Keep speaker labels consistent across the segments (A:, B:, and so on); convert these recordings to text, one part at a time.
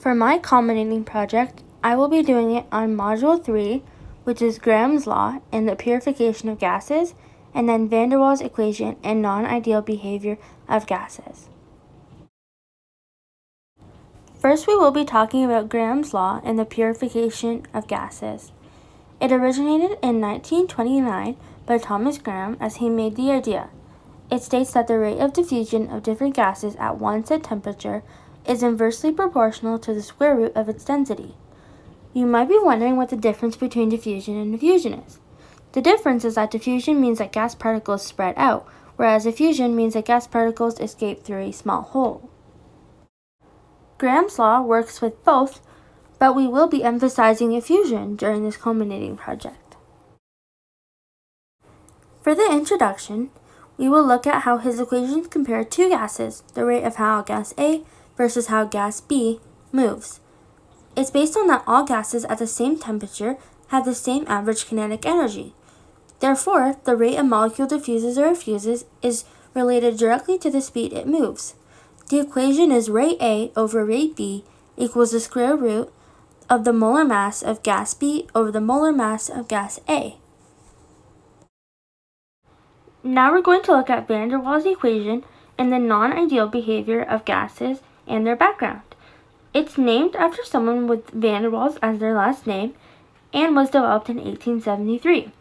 A: For my culminating project, I will be doing it on Module 3, which is Graham's Law and the purification of gases, and then van der Waals equation and non-ideal behavior of gases. First, we will be talking about Graham's Law and the purification of gases. It originated in 1929 by Thomas Graham as he made the idea. It states that the rate of diffusion of different gases at one set temperature is inversely proportional to the square root of its density. You might be wondering what the difference between diffusion and diffusion is. The difference is that diffusion means that gas particles spread out, whereas effusion means that gas particles escape through a small hole. Graham's law works with both, but we will be emphasizing effusion during this culminating project. For the introduction, we will look at how his equations compare two gases, the rate of how gas A versus how gas B moves. It's based on that all gases at the same temperature have the same average kinetic energy. Therefore, the rate a molecule diffuses or effuses is related directly to the speed it moves. The equation is rate A over rate B equals the square root of the molar mass of gas B over the molar mass of gas A. Now we're going to look at van der Waals equation and the non-ideal behavior of gases and their background. It's named after someone with van der Waals as their last name and was developed in 1873.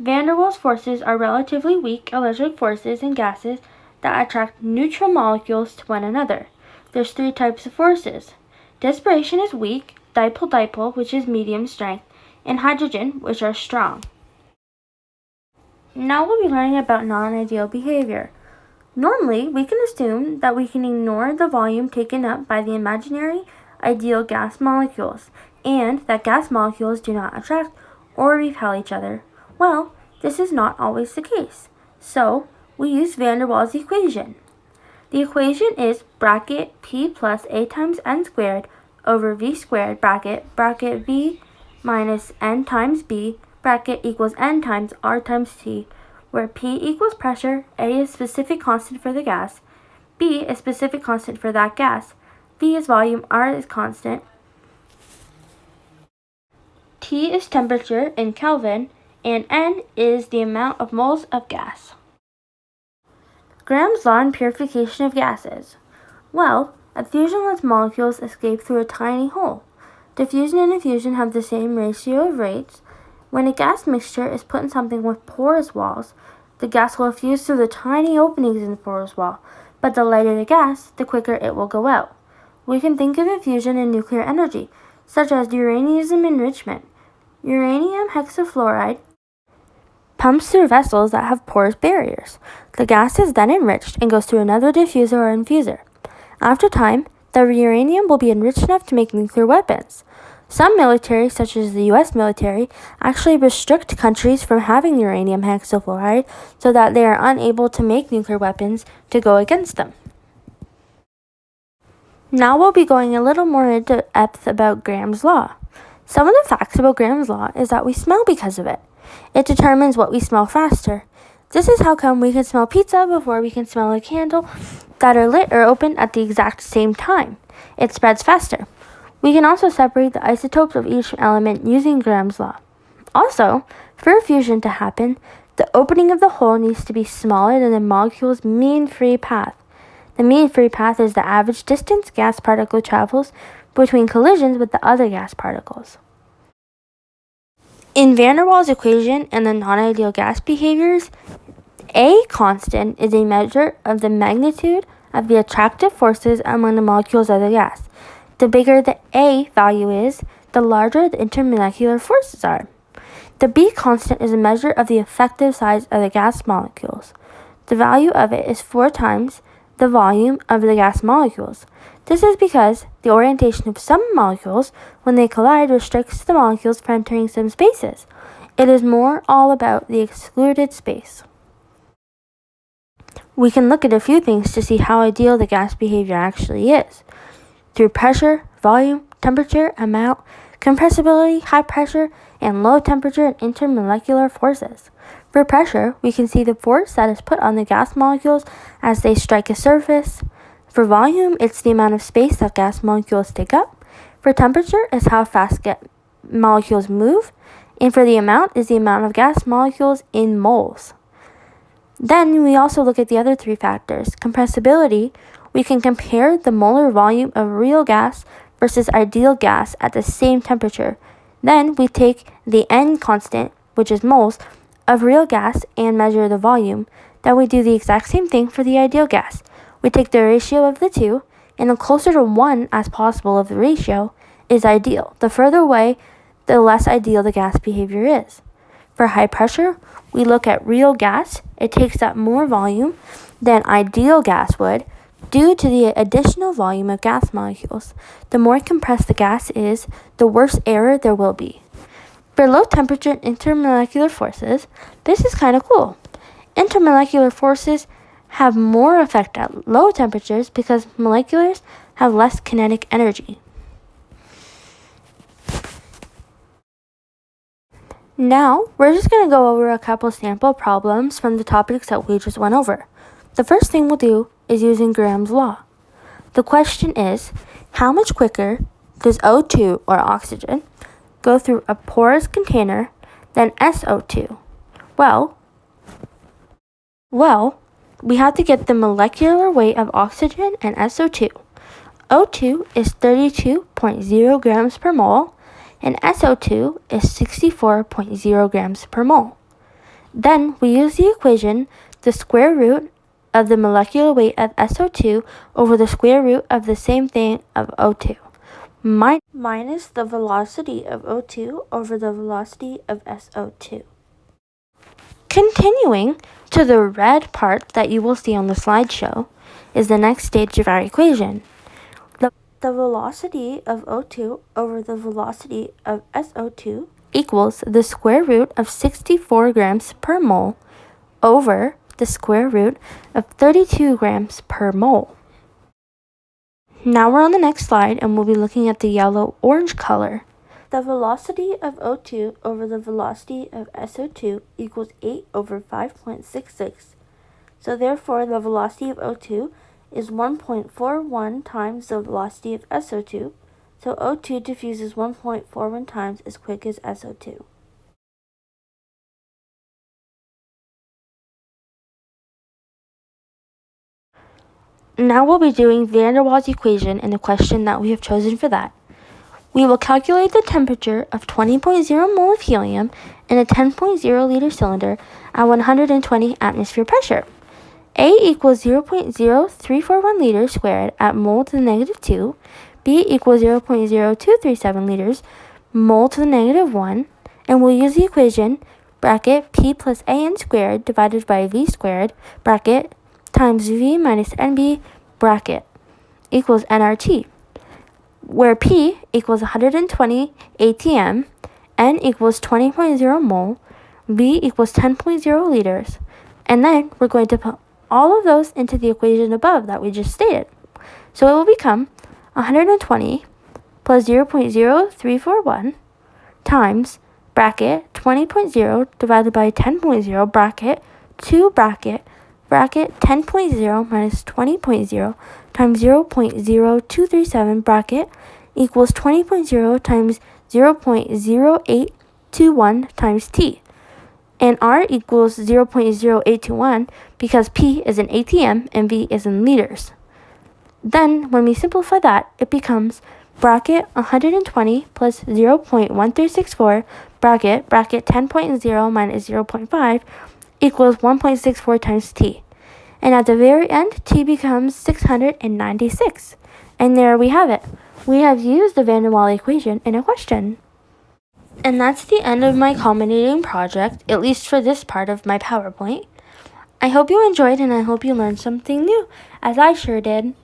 A: Van der Waals forces are relatively weak electric forces in gases that attract neutral molecules to one another. There's three types of forces. Dispersion is weak, dipole-dipole, which is medium strength, and hydrogen, which are strong. Now we'll be learning about non-ideal behavior. Normally, we can assume that we can ignore the volume taken up by the imaginary ideal gas molecules, and that gas molecules do not attract or repel each other. Well, this is not always the case. So, we use van der Waals equation. The equation is bracket P plus A times N squared over V squared bracket V minus N times B bracket equals N times R times T, where P equals pressure, A is specific constant for the gas, B is specific constant for that gas, V is volume, R is constant, T is temperature in Kelvin, and N is the amount of moles of gas. Graham's law and purification of gases. Well, effusion lets molecules escape through a tiny hole. Diffusion and effusion have the same ratio of rates. When a gas mixture is put in something with porous walls, the gas will effuse through the tiny openings in the porous wall, but the lighter the gas, the quicker it will go out. We can think of effusion in nuclear energy, such as uranium enrichment. Uranium hexafluoride pumps through vessels that have porous barriers. The gas is then enriched and goes through another diffuser or infuser. After time, the uranium will be enriched enough to make nuclear weapons. Some military, such as the US military, actually restrict countries from having uranium hexafluoride so that they are unable to make nuclear weapons to go against them. Now we'll be going a little more into depth about Graham's law. Some of the facts about Graham's law is that we smell because of it. It determines what we smell faster. This is how come we can smell pizza before we can smell a candle that are lit or open at the exact same time. It spreads faster. We can also separate the isotopes of each element using Graham's law. Also, for effusion to happen, the opening of the hole needs to be smaller than the molecule's mean free path. The mean free path is the average distance gas particle travels between collisions with the other gas particles. In van der Waals equation and the non-ideal gas behaviors, A constant is a measure of the magnitude of the attractive forces among the molecules of the gas. The bigger the A value is, the larger the intermolecular forces are. The B constant is a measure of the effective size of the gas molecules. The value of it is 4 times the volume of the gas molecules. This is because the orientation of some molecules when they collide restricts the molecules from entering some spaces. It is more all about the excluded space. We can look at a few things to see how ideal the gas behavior actually is. Through pressure, volume, temperature, amount, compressibility, high pressure, and low temperature and intermolecular forces. For pressure, we can see the force that is put on the gas molecules as they strike a surface. For volume, it's the amount of space that gas molecules take up. For temperature is how fast molecules move, and for the amount is the amount of gas molecules in moles. Then we also look at the other three factors. Compressibility, we can compare the molar volume of real gas versus ideal gas at the same temperature. Then we take the N constant, which is moles, of real gas and measure the volume. Then we do the exact same thing for the ideal gas. We take the ratio of the two, and the closer to 1 as possible of the ratio is ideal. The further away, the less ideal the gas behavior is. For high pressure, we look at real gas. It takes up more volume than ideal gas would due to the additional volume of gas molecules. The more compressed the gas is, the worse error there will be. For low temperature intermolecular forces, this is kind of cool. Intermolecular forces have more effect at low temperatures because molecules have less kinetic energy. Now, we're just going to go over a couple sample problems from the topics that we just went over. The first thing we'll do is using Graham's law. The question is, how much quicker does O2, or oxygen, go through a porous container than SO2? Well, we have to get the molecular weight of oxygen and SO2. O2 is 32.0 grams per mole, and SO2 is 64.0 grams per mole. Then we use the equation, the square root of the molecular weight of SO2 over the square root of the same thing of O2, minus the velocity of O2 over the velocity of SO2. Continuing to the red part that you will see on the slideshow is the next stage of our equation. The velocity of O2 over the velocity of SO2 equals the square root of 64 grams per mole over the square root of 32 grams per mole. Now we're on the next slide and we'll be looking at the yellow-orange color. The velocity of O2 over the velocity of SO2 equals 8 over 5.66. So therefore, the velocity of O2 is 1.41 times the velocity of SO2, so O2 diffuses 1.41 times as quick as SO2. Now we'll be doing van der Waals equation and the question that we have chosen for that. We will calculate the temperature of 20.0 mole of helium in a 10.0 liter cylinder at 120 atmosphere pressure. A equals 0.0341 liters squared at mole to the negative 2. B equals 0.0237 liters mole to the negative 1. And we'll use the equation bracket P plus AN squared divided by V squared bracket times V minus NB bracket equals nRT, where P equals 120 atm, N equals 20.0 mole, V equals 10.0 liters. And then we're going to put all of those into the equation above that we just stated. So it will become 120 plus 0.0341 times bracket 20.0 divided by 10.0 bracket 2 bracket 10.0 minus 20.0 times 0.0237 bracket equals 20.0 times 0.0821 times T. And R equals 0.0821 because P is in ATM and V is in liters. Then, when we simplify that, it becomes bracket 120 plus 0.1364 bracket 10.0 minus 0.5 equals 1.64 times T. And at the very end, T becomes 696. And there we have it. We have used the van der Waals equation in a question. And that's the end of my culminating project, at least for this part of my PowerPoint. I hope you enjoyed and I hope you learned something new, as I sure did.